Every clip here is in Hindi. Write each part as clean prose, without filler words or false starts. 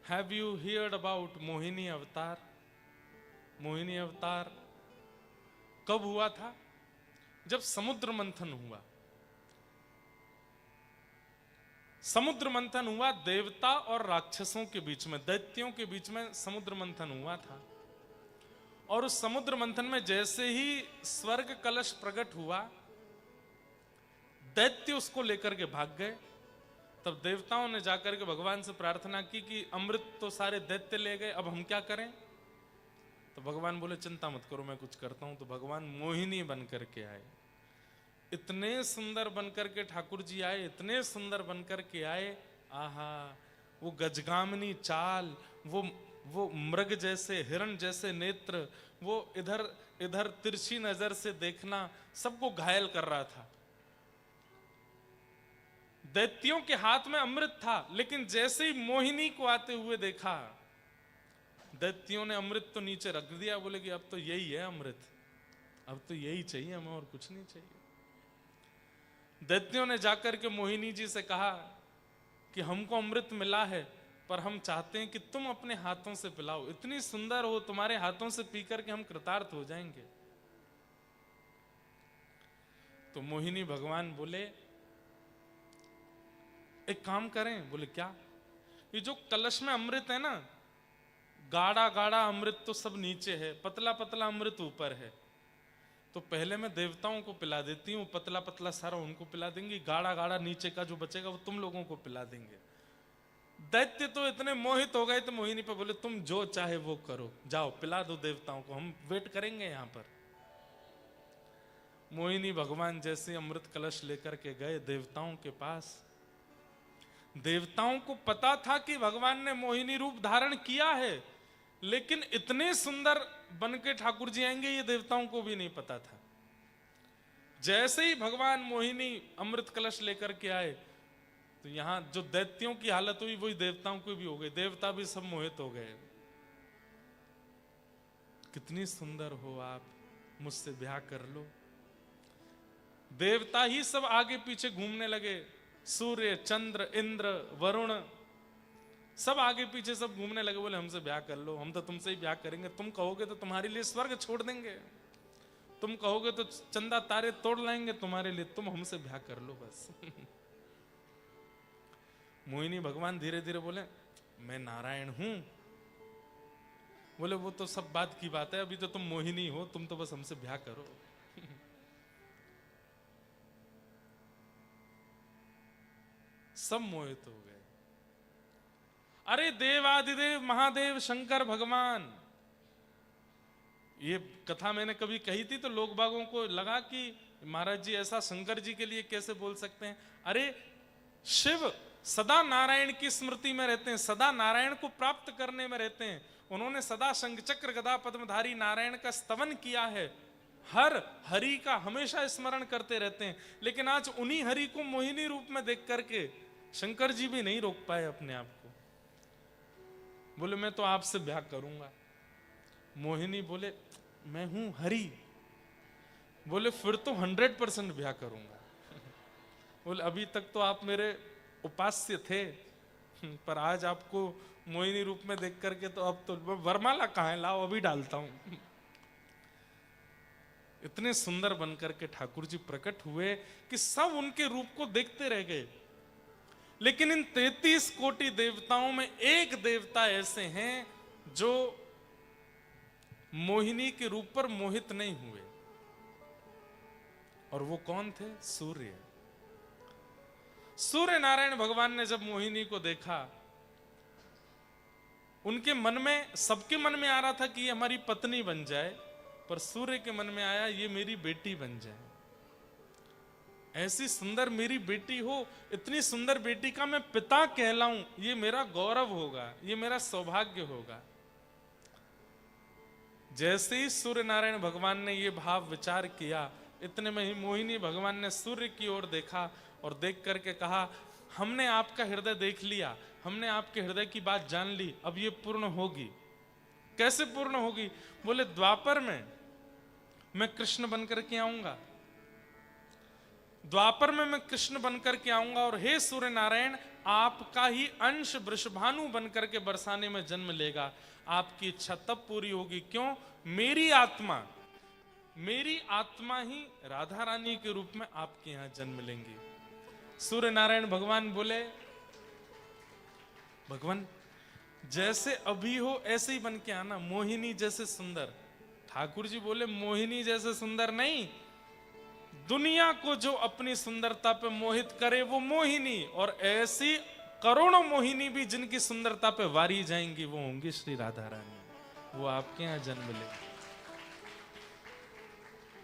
Have you heard about Mohini अवतार? मोहिनी अवतार कब हुआ था? जब समुद्र मंथन हुआ। समुद्र मंथन हुआ देवता और राक्षसों के बीच में, दैत्यों के बीच में समुद्र मंथन हुआ था। और उस समुद्र मंथन में जैसे ही स्वर्ग कलश प्रकट हुआ, दैत्य उसको लेकर के भाग गए। तब देवताओं ने जाकर के भगवान से प्रार्थना की कि अमृत तो सारे दैत्य ले गए, अब हम क्या करें? तो भगवान बोले चिंता मत करो, मैं कुछ करता हूं। तो भगवान मोहिनी बन करके आए। इतने सुंदर बनकर के ठाकुर जी आए, इतने सुंदर बनकर के आए। आहा, वो गजगामिनी चाल, वो मृग जैसे, हिरण जैसे नेत्र, वो इधर इधर तिरछी नजर से देखना सबको घायल कर रहा था। दैत्यों के हाथ में अमृत था, लेकिन जैसे ही मोहिनी को आते हुए देखा, दैत्यों ने अमृत तो नीचे रख दिया। बोले कि अब तो यही है अमृत, अब तो यही चाहिए हमें, और कुछ नहीं चाहिए। दैत्यों ने जाकर के मोहिनी जी से कहा कि हमको अमृत मिला है, पर हम चाहते हैं कि तुम अपने हाथों से पिलाओ, इतनी सुंदर हो, तुम्हारे हाथों से पीकर के हम कृतार्थ हो जाएंगे। तो मोहिनी भगवान बोले एक काम करें। बोले क्या? ये जो कलश में अमृत है ना, गाढ़ा गाढ़ा अमृत तो सब नीचे है, पतला पतला अमृत ऊपर है। तो पहले मैं देवताओं को पिला देती हूँ, पतला पतला सारा उनको पिला देंगी, गाढ़ा गाढ़ा नीचे का जो बचेगा वो तुम लोगों को पिला देंगे। दैत्य तो इतने मोहित हो गए तो मोहिनी पे बोले तुम जो चाहे वो करो, जाओ पिला दो देवताओं को, हम वेट करेंगे यहां पर। मोहिनी भगवान जैसे अमृत कलश लेकर के गए देवताओं के पास। देवताओं को पता था कि भगवान ने मोहिनी रूप धारण किया है, लेकिन इतने सुंदर बन के ठाकुर जी आएंगे ये देवताओं को भी नहीं पता था। जैसे ही भगवान मोहिनी अमृत कलश लेकर के आए, तो यहां जो दैत्यों की हालत हुई वही देवताओं की भी हो गई। देवता भी सब मोहित हो गए। कितनी सुंदर हो आप, मुझसे ब्याह कर लो। देवता ही सब आगे पीछे घूमने लगे, सूर्य, चंद्र, इंद्र, वरुण, सब आगे पीछे सब घूमने लगे। बोले हमसे ब्याह कर लो, हम तो तुमसे ही ब्याह करेंगे, तुम कहोगे तो तुम्हारे लिए स्वर्ग छोड़ देंगे, तुम कहोगे तो चंदा तारे तोड़ लाएंगे तुम्हारे लिए, तुम हमसे ब्याह कर लो बस। मोहिनी भगवान धीरे धीरे बोले मैं नारायण हूं। बोले वो तो सब बात की बात है, अभी तो तुम मोहिनी हो, तुम तो बस हमसे ब्याह करो। सब मोहित हो गए। अरे देवादिदेव महादेव शंकर भगवान, ये कथा मैंने कभी कही थी तो लोग बागों को लगा कि महाराज जी ऐसा शंकर जी के लिए कैसे बोल सकते हैं। अरे शिव सदा नारायण की स्मृति में रहते हैं, सदा नारायण को प्राप्त करने में रहते हैं। उन्होंने सदा शंख चक्र गदा पद्मधारी नारायण का स्तवन किया है, हर हरि का हमेशा स्मरण करते रहते हैं। लेकिन आज उन्हीं हरि को मोहिनी रूप में देख करके शंकर जी भी नहीं रोक पाए अपने आप को। बोले मैं तो आपसे ब्याह करूंगा। मोहिनी बोले मैं हूं हरि। बोले फिर तो 100% ब्याह करूंगा। बोले अभी तक तो आप मेरे उपास्य थे, पर आज आपको मोहिनी रूप में देख करके तो अब तो वरमाला कहाँ है, लाओ अभी डालता हूं। इतने सुंदर बनकर के ठाकुर जी प्रकट हुए कि सब उनके रूप को देखते रह गए। लेकिन इन 33 कोटि देवताओं में एक देवता ऐसे हैं जो मोहिनी के रूप पर मोहित नहीं हुए, और वो कौन थे? सूर्य। सूर्य नारायण भगवान ने जब मोहिनी को देखा, उनके मन में, सबके मन में आ रहा था कि ये हमारी पत्नी बन जाए, पर सूर्य के मन में आया ये मेरी बेटी बन जाए। ऐसी सुंदर मेरी बेटी हो, इतनी सुंदर बेटी का मैं पिता कहलाऊं, ये मेरा गौरव होगा, ये मेरा सौभाग्य होगा। जैसे ही सूर्य नारायण भगवान ने ये भाव विचार किया, इतने में ही मोहिनी भगवान ने सूर्य की ओर देखा और देख करके कहा हमने आपका हृदय देख लिया, हमने आपके हृदय की बात जान ली, अब ये पूर्ण होगी। कैसे पूर्ण होगी? बोले द्वापर में मैं कृष्ण बनकर के आऊंगा, द्वापर में मैं कृष्ण बनकर के आऊंगा, और हे सूर्य नारायण आपका ही अंश वृषभानु बन करके बरसाने में जन्म लेगा। आपकी इच्छा तब पूरी होगी। क्यों? मेरी आत्मा ही राधा रानी के रूप में आपके यहां जन्म लेंगी। सूर्य नारायण भगवान बोले, भगवान जैसे अभी हो ऐसे ही बन के आना, मोहिनी जैसे सुंदर। ठाकुर जी बोले, मोहिनी जैसे सुंदर नहीं, दुनिया को जो अपनी सुंदरता पे मोहित करे वो मोहिनी, और ऐसी करोड़ों मोहिनी भी जिनकी सुंदरता पे वारी जाएंगी वो होंगी श्री राधा रानी। वो आपके यहां जन्म लेंगी।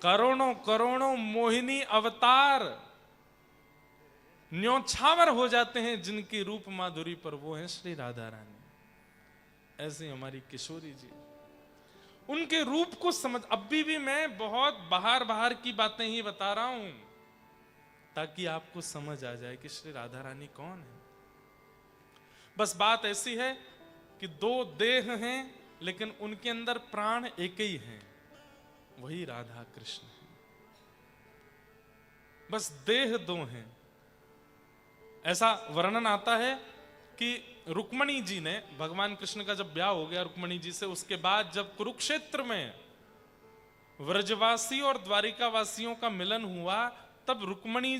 करोड़ों करोड़ों मोहिनी अवतार न्योछावर हो जाते हैं जिनकी रूप माधुरी पर, वो है श्री राधा रानी। ऐसे हमारी किशोरी जी, उनके रूप को समझ, अभी भी मैं बहुत बाहर की बातें ही बता रहा हूं ताकि आपको समझ आ जाए कि श्री राधा रानी कौन है। बस बात ऐसी है कि दो देह हैं लेकिन उनके अंदर प्राण एक ही है, वही राधा कृष्ण है। बस देह दो हैं। ऐसा वर्णन आता है कि रुक्मणी जी ने, भगवान कृष्ण का जब ब्याह हो गया रुक्मणी जी से, उसके बाद जब कुरुक्षेत्र में व्रजवासी और द्वारिका वासियों का मिलन हुआ, तब रुक्मणी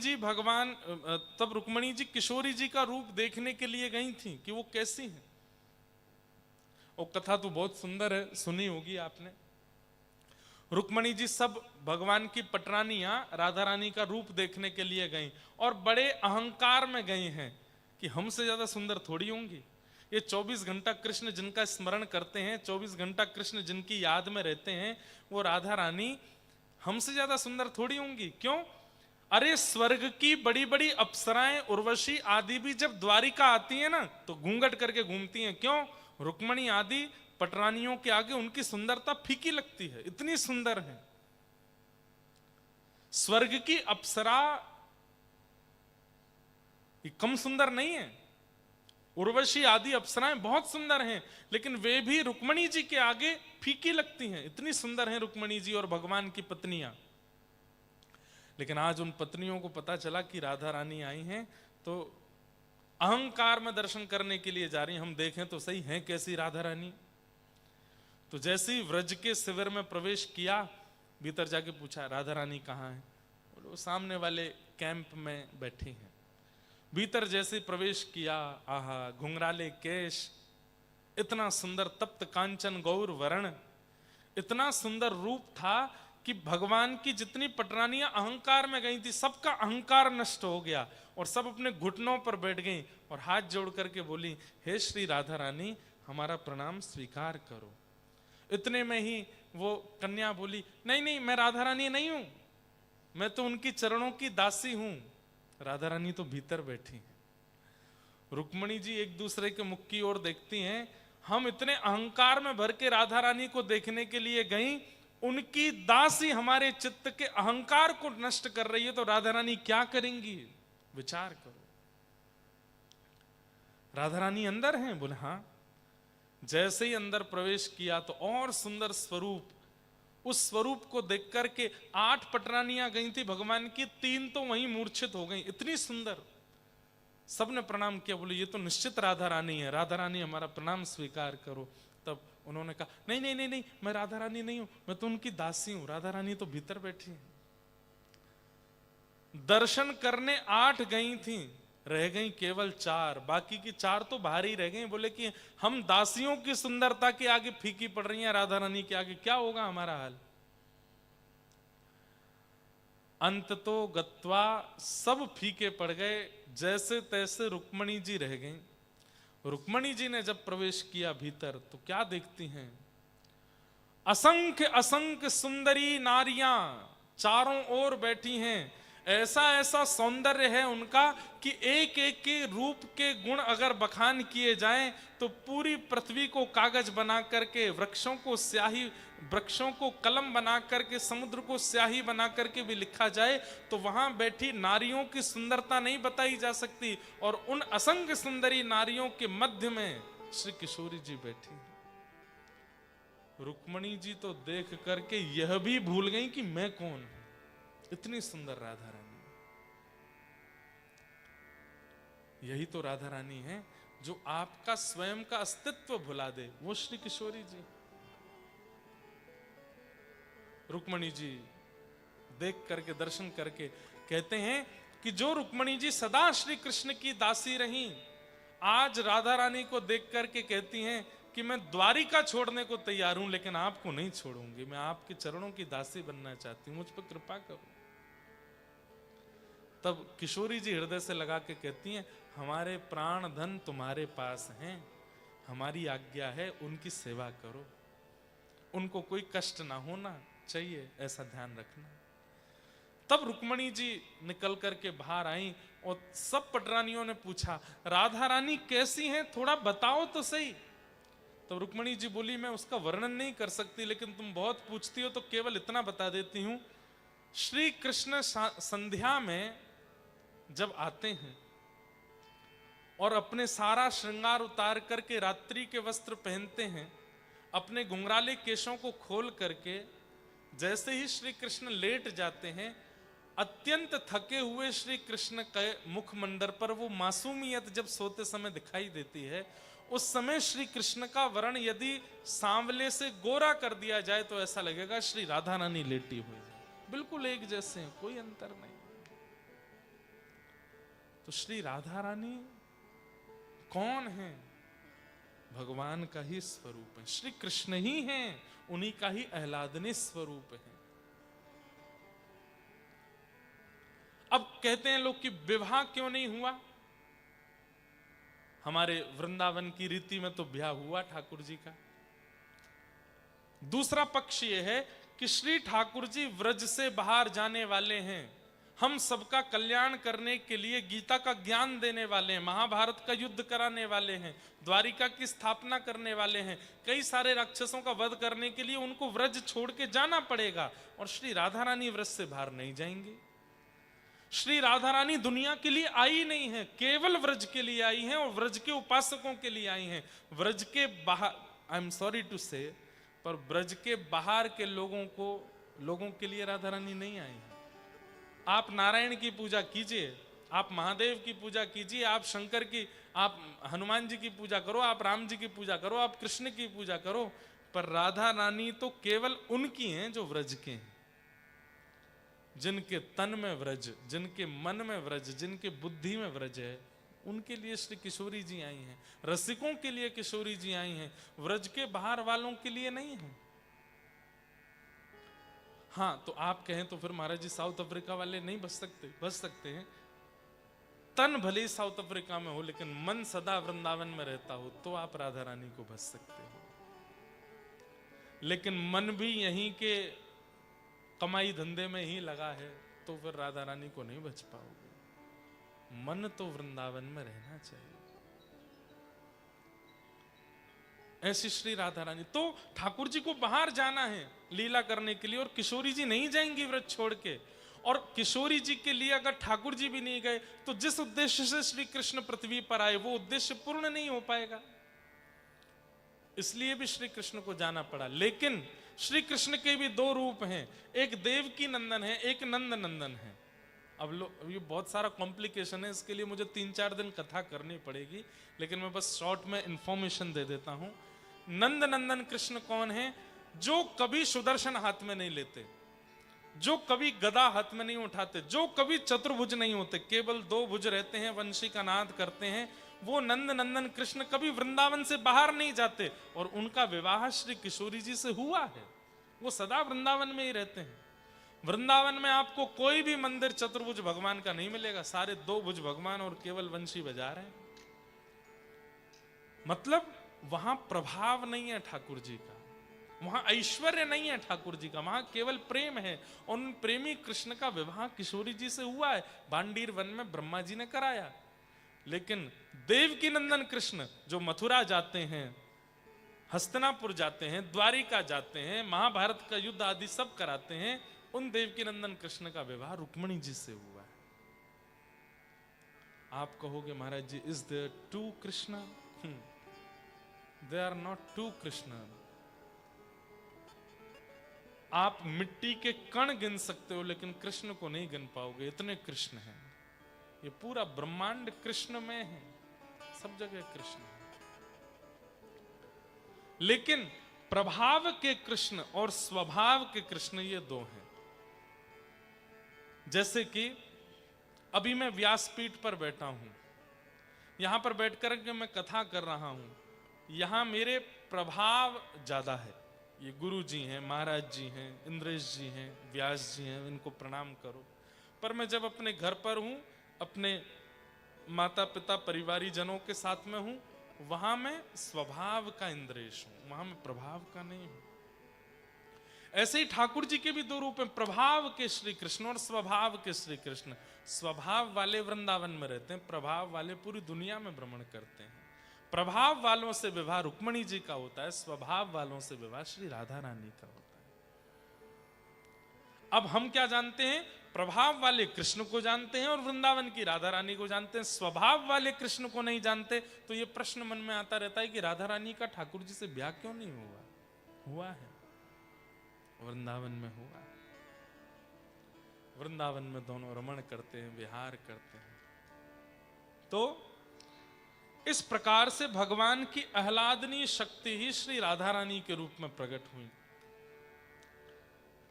जी किशोरी जी का रूप देखने के लिए गई थी कि वो कैसी हैं। वो कथा तो बहुत सुंदर है, सुनी होगी आपने। रुक्मणी जी सब भगवान की पटरानियां राधा रानी का रूप देखने के लिए गईं और बड़े अहंकार में गई हैं कि हमसे ज्यादा सुंदर थोड़ी होंगी। ये 24 घंटा कृष्ण जिनका स्मरण करते हैं, 24 घंटा कृष्ण जिनकी याद में रहते हैं, वो राधा रानी हमसे ज्यादा सुंदर थोड़ी होंगी। क्यों? अरे स्वर्ग की बड़ी बड़ी अप्सराएं उर्वशी आदि भी जब द्वारिका आती है ना तो घूंघट करके घूमती हैं। क्यों? रुक्मणी आदि पटरानियों के आगे उनकी सुंदरता फीकी लगती है, इतनी सुंदर है। स्वर्ग की अप्सरा कम सुंदर नहीं है। उर्वशी आदि अप्सराएं बहुत सुंदर हैं, लेकिन वे भी रुक्मणी जी के आगे फीकी लगती हैं, इतनी सुंदर हैं रुक्मणी जी और भगवान की पत्नियां। लेकिन आज उन पत्नियों को पता चला कि राधा रानी आई हैं, तो अहंकार में दर्शन करने के लिए जा रही हैं। हम देखें तो सही है कैसी राधा रानी। तो जैसे ही व्रज के शिविर में प्रवेश किया, भीतर जाके पूछा राधा रानी कहाँ है? बोले वो सामने वाले कैंप में बैठी हैं। भीतर जैसे प्रवेश किया, आहा घुंघराले केश, इतना सुंदर तप्त कांचन गौर वर्ण, इतना सुंदर रूप था कि भगवान की जितनी पटरानियां अहंकार में गई थी सबका अहंकार नष्ट हो गया और सब अपने घुटनों पर बैठ गई और हाथ जोड़ करके बोली, हे श्री राधा रानी हमारा प्रणाम स्वीकार करो। इतने में ही वो कन्या बोली, नहीं नहीं मैं राधा रानी नहीं हूं, मैं तो उनकी चरणों की दासी हूं। राधा रानी तो भीतर बैठी हैं। रुक्मणी जी एक दूसरे के मुख की ओर देखती हैं। हम इतने अहंकार में भर के राधा रानी को देखने के लिए गई, उनकी दासी हमारे चित्त के अहंकार को नष्ट कर रही है, तो राधा रानी क्या करेंगी? विचार करो। राधा रानी अंदर हैं? बोले हाँ। जैसे ही अंदर प्रवेश किया तो और सुंदर स्वरूप, उस स्वरूप को देख करके 8 पटरानियां गई थी भगवान की, 3 तो वहीं मूर्छित हो गई, इतनी सुंदर। सबने प्रणाम किया, बोले ये तो निश्चित राधा रानी है, राधा रानी हमारा प्रणाम स्वीकार करो। तब उन्होंने कहा, नहीं नहीं नहीं नहीं मैं राधा रानी नहीं हूं, मैं तो उनकी दासी हूं, राधा रानी तो भीतर बैठी है। दर्शन करने 8 गई थी, रह गई केवल 4, बाकी की 4 तो बाहर ही रह गई। बोले कि हम दासियों की सुंदरता के आगे फीकी पड़ रही हैं, राधा रानी के आगे क्या होगा हमारा हाल। अंत तो गत्वा सब फीके पड़ गए, जैसे तैसे रुक्मणी जी रह गईं। रुक्मणी जी ने जब प्रवेश किया भीतर तो क्या देखती हैं? असंख्य असंख्य सुंदरी नारियां चारों ओर बैठी हैं। ऐसा ऐसा सौंदर्य है उनका कि एक एक के रूप के गुण अगर बखान किए जाएं तो पूरी पृथ्वी को कागज बना करके, वृक्षों को स्याही, वृक्षों को कलम बना करके, समुद्र को स्याही बना करके भी लिखा जाए तो वहां बैठी नारियों की सुंदरता नहीं बताई जा सकती। और उन असंख्य सुंदरी नारियों के मध्य में श्री किशोरी जी बैठी। रुक्मणी जी तो देख करके यह भी भूल गई कि मैं कौन हूं, इतनी सुंदर राधा रानी। यही तो राधा रानी है जो आपका स्वयं का अस्तित्व भुला दे, वो श्री किशोरी जी। रुक्मणी जी देख करके, दर्शन करके कहते हैं कि जो रुक्मणी जी सदा श्री कृष्ण की दासी रही, आज राधा रानी को देख करके कहती हैं कि मैं द्वारिका छोड़ने को तैयार हूं, लेकिन आपको नहीं छोड़ूंगी, मैं आपके चरणों की दासी बनना चाहती हूं, मुझ पर कृपा करो। तब किशोरी जी हृदय से लगा के कहती हैं, हमारे प्राण धन तुम्हारे पास हैं, हमारी आज्ञा है उनकी सेवा करो, उनको कोई कष्ट ना होना चाहिए, ऐसा ध्यान रखना। तब रुक्मणी जी निकल करके बाहर आई और सब पटरानियों ने पूछा, राधा रानी कैसी हैं, थोड़ा बताओ तो सही। तो रुक्मणी जी बोली, मैं उसका वर्णन नहीं कर सकती, लेकिन तुम बहुत पूछती हो तो केवल इतना बता देती हूं। श्री कृष्ण संध्या में जब आते हैं और अपने सारा श्रृंगार उतार करके रात्रि के वस्त्र पहनते हैं, अपने घुंघराले केशों को खोल करके जैसे ही श्री कृष्ण लेट जाते हैं, अत्यंत थके हुए श्री कृष्ण के मुखमंडल पर वो मासूमियत जब सोते समय दिखाई देती है, उस समय श्री कृष्ण का वर्ण यदि सांवले से गोरा कर दिया जाए तो ऐसा लगेगा श्री राधा रानी लेटी हुई है, बिल्कुल एक जैसे हैं, कोई अंतर नहीं। तो श्री राधा रानी कौन है? भगवान का ही स्वरूप है, श्री कृष्ण ही हैं, उन्हीं का ही आह्लादनीय स्वरूप है। अब कहते हैं लोग कि विवाह क्यों नहीं हुआ? हमारे वृंदावन की रीति में तो ब्याह हुआ ठाकुर जी का। दूसरा पक्ष यह है कि श्री ठाकुर जी व्रज से बाहर जाने वाले हैं, हम सबका कल्याण करने के लिए गीता का ज्ञान देने वाले हैं, महाभारत का युद्ध कराने वाले हैं, द्वारिका की स्थापना करने वाले हैं, कई सारे राक्षसों का वध करने के लिए उनको व्रज छोड़ के जाना पड़ेगा, और श्री राधा रानी व्रज से बाहर नहीं जाएंगी। श्री राधा रानी दुनिया के लिए आई नहीं है, केवल व्रज के लिए आई हैं और व्रज के उपासकों के लिए आई हैं। व्रज के बाहर, आई एम सॉरी टू से, पर ब्रज के बाहर के लोगों के लिए राधा रानी नहीं आई है। आप नारायण की पूजा कीजिए, आप महादेव की पूजा कीजिए, आप शंकर की, आप हनुमान जी की पूजा करो, आप राम जी की पूजा करो, आप कृष्ण की पूजा करो, पर राधा रानी तो केवल उनकी हैं जो व्रज के हैं, जिनके तन में व्रज, जिनके मन में व्रज, जिनके बुद्धि में व्रज है, उनके लिए श्री किशोरी जी आई हैं। रसिकों के लिए किशोरी जी आई हैं, व्रज के बाहर वालों के लिए नहीं है। हाँ, तो आप कहें तो फिर महाराज जी साउथ अफ्रीका वाले नहीं बच सकते? बच सकते हैं। तन भले ही साउथ अफ्रीका में हो, लेकिन मन सदा वृंदावन में रहता हो, तो आप राधा रानी को बच सकते हो। लेकिन मन भी यहीं के कमाई धंधे में ही लगा है, तो फिर राधा रानी को नहीं बच पाओगे। मन तो वृंदावन में रहना चाहिए। ऐसी श्री राधा रानी, तो ठाकुर जी को बाहर जाना है लीला करने के लिए, और किशोरी जी नहीं जाएंगी व्रत छोड़ के। और किशोरी जी के लिए अगर ठाकुर जी भी नहीं गए, तो जिस उद्देश्य से श्री कृष्ण पृथ्वी पर आए वो उद्देश्य पूर्ण नहीं हो पाएगा। इसलिए भी श्री कृष्ण को जाना पड़ा। लेकिन श्री कृष्ण के भी दो रूप हैं, एक देवकी नंदन है, एक नंद नंदन है। अब ये बहुत सारा कॉम्प्लिकेशन है, इसके लिए मुझे 3-4 दिन कथा करनी पड़ेगी, लेकिन मैं बस शॉर्ट में इंफॉर्मेशन दे देता हूं। नंद नंदन कृष्ण कौन है? जो कभी सुदर्शन हाथ में नहीं लेते, जो कभी गदा हाथ में नहीं उठाते, जो कभी चतुर्भुज नहीं होते, केवल 2 भुज रहते हैं, वंशी का नाद करते हैं, वो नंद नंदन कृष्ण कभी वृंदावन से बाहर नहीं जाते। और उनका विवाह श्री किशोरी जी से हुआ है, वो सदा वृंदावन में ही रहते हैं। वृंदावन में आपको कोई भी मंदिर चतुर्भुज भगवान का नहीं मिलेगा, सारे 2 भुज भगवान और केवल वंशी बजा रहे हैं। मतलब वहां प्रभाव नहीं है ठाकुर जी का, वहां ऐश्वर्य नहीं है ठाकुर जी का, वहां केवल प्रेम है। उन प्रेमी कृष्ण का विवाह किशोरी जी से हुआ है, बांडीर वन में ब्रह्मा जी ने कराया। लेकिन देवकी नंदन कृष्ण जो मथुरा जाते हैं, हस्तिनापुर जाते हैं, द्वारिका जाते हैं, महाभारत का युद्ध आदि सब कराते हैं, उन देवकी नंदन कृष्ण का विवाह रुक्मणी जी से हुआ है। आप कहोगे Maharaj ji, is there 2 Krishna? They are not 2 Krishna. आप मिट्टी के कण गिन सकते हो, लेकिन कृष्ण को नहीं गिन पाओगे, इतने कृष्ण हैं। ये पूरा ब्रह्मांड कृष्ण में है, सब जगह कृष्ण है। लेकिन प्रभाव के कृष्ण और स्वभाव के कृष्ण ये दो हैं। जैसे कि अभी मैं व्यासपीठ पर बैठा हूं, यहां पर बैठकर के मैं कथा कर रहा हूं, यहां मेरे प्रभाव ज्यादा है। ये गुरु जी हैं, महाराज जी हैं, इंद्रेश जी हैं, व्यास जी हैं, इनको प्रणाम करो। पर मैं जब अपने घर पर हूं, अपने माता पिता परिवारी जनों के साथ में हूं, वहां मैं स्वभाव का इंद्रेश हूं, वहां मैं प्रभाव का नहीं हूं। ऐसे ही ठाकुर जी के भी दो रूप हैं, प्रभाव के श्री कृष्ण और स्वभाव के श्री कृष्ण। स्वभाव वाले वृंदावन में रहते हैं, प्रभाव वाले पूरी दुनिया में भ्रमण करते हैं। प्रभाव वालों से विवाह रुक्मणी जी का होता है, स्वभाव वालों से विवाह श्री राधा रानी का होता है। अब हम क्या जानते हैं? प्रभाव वाले कृष्ण को जानते हैं और वृंदावन की राधा रानी को जानते हैं, स्वभाव वाले कृष्ण को नहीं जानते। तो ये प्रश्न मन में आता रहता है कि राधा रानी का ठाकुर जी से ब्याह क्यों नहीं हुआ? हुआ है, वृंदावन में हुआ। वृंदावन में दोनों रमण करते हैं, विहार करते हैं। तो इस प्रकार से भगवान की आह्लादनीय शक्ति ही श्री राधा रानी के रूप में प्रकट हुई।